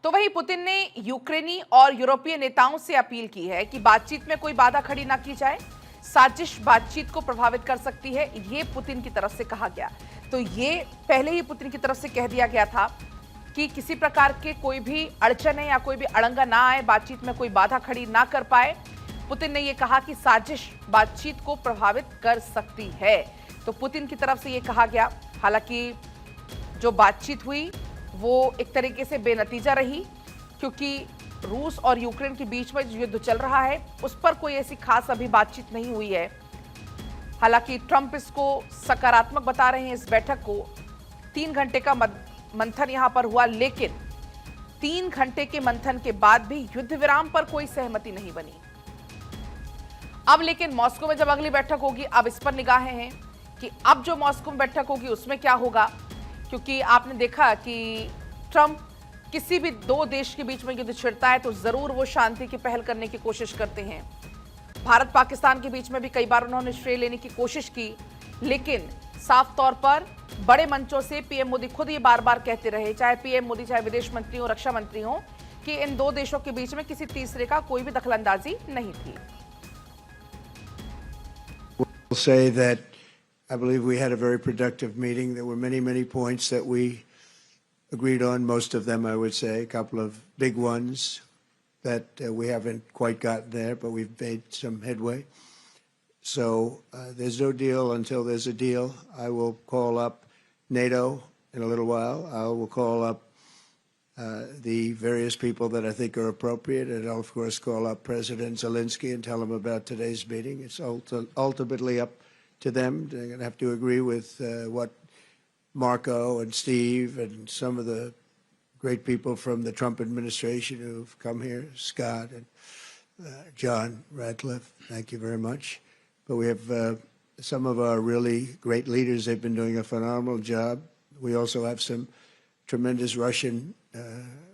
तो वहीं पुतिन ने यूक्रेनी और यूरोपीय नेताओं से अपील की है कि बातचीत में कोई बाधा खड़ी ना की जाए। साजिश बातचीत को प्रभावित कर सकती है, ये पुतिन की तरफ से कहा गया। तो ये पहले ही पुतिन की तरफ से कह दिया गया था कि किसी प्रकार के कोई भी अड़चन या कोई भी अड़ंगा ना आए, बातचीत में कोई बाधा खड़ी ना कर पाए। पुतिन ने यह कहा कि साजिश बातचीत को प्रभावित कर सकती है। तो पुतिन की तरफ से यह कहा गया। हालांकि जो बातचीत हुई वो एक तरीके से बेनतीजा रही, क्योंकि रूस और यूक्रेन के बीच में जो युद्ध चल रहा है उस पर कोई ऐसी खास अभी बातचीत नहीं हुई है। हालांकि ट्रंप इसको सकारात्मक बता रहे हैं। इस बैठक को 3 घंटे का मंथन यहां पर हुआ, लेकिन 3 घंटे के मंथन के बाद भी युद्ध विराम पर कोई सहमति नहीं बनी। अब लेकिन मॉस्को में जब अगली बैठक होगी, अब इस पर निगाहें हैं कि अब जो मॉस्को में बैठक होगी उसमें क्या होगा, क्योंकि आपने देखा कि ट्रंप किसी भी 2 देश के बीच में युद्ध छिड़ता है तो जरूर वो शांति की पहल करने की कोशिश करते हैं। भारत पाकिस्तान के बीच में भी कई बार उन्होंने श्रेय लेने की कोशिश की, लेकिन साफ तौर पर बड़े मंचों से पीएम मोदी खुद ये बार बार कहते रहे, चाहे पीएम मोदी चाहे विदेश मंत्री हो, रक्षा मंत्री हो, कि इन 2 देशों के बीच में किसी तीसरे का कोई भी दखलंदाजी नहीं थी। I'll say that I believe we had a very productive meeting. There were many points that we agreed on, most of them, I would say, a couple of big ones that we haven't quite gotten there, but we've made some headway. So there's no deal until there's a deal. I will call up NATO in a little while. I will call up the various people that I think are appropriate, and I'll, of course, call up President Zelensky and tell him about today's meeting. It's ultimately up to them. They're going to have to agree with what Marco and Steve and some of the great people from the Trump administration who've come here, Scott and John Radcliffe, thank you very much. But we have some of our really great leaders. They've been doing a phenomenal job. We also have some tremendous Russian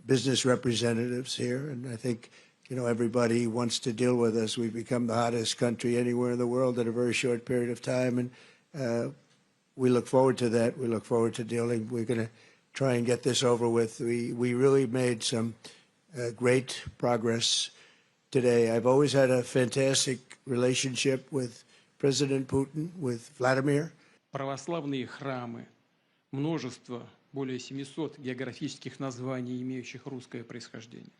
business representatives here, and I think, you know, everybody wants to deal with us. We've become the hottest country anywhere in the world in a very short period of time, and we look forward to that. We look forward to dealing. We're going to try and get this over with. We really made some great progress today. I've always had a fantastic relationship with President Putin, with Vladimir. Православные храмы, множество, более 700 географических названий, имеющих русское происхождение.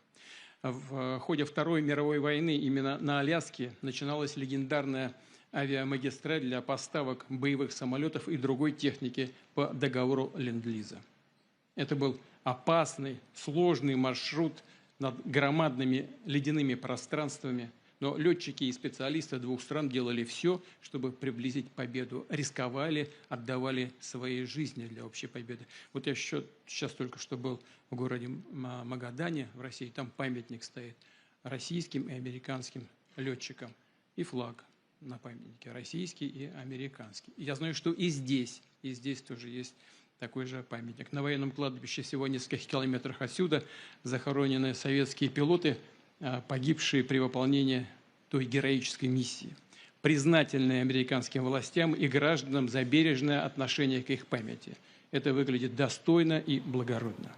В ходе Второй мировой войны именно на Аляске начиналась легендарная авиамагистраль для поставок боевых самолетов и другой техники по договору Ленд-Лиза. Это был опасный, сложный маршрут над громадными ледяными пространствами, но летчики и специалисты 2 стран делали все, чтобы приблизить победу, рисковали, отдавали свои жизни для общей победы. Вот я сейчас только что был в городе Магадане в России, там памятник стоит российским и американским летчикам, и флаг на памятнике российский и американский. И я знаю, что и здесь тоже есть такой же памятник. На военном кладбище всего в нескольких километрах отсюда захоронены советские пилоты, погибшие при выполнении той героической миссии. Признательные американским властям и гражданам за бережное отношение к их памяти. Это выглядит достойно и благородно.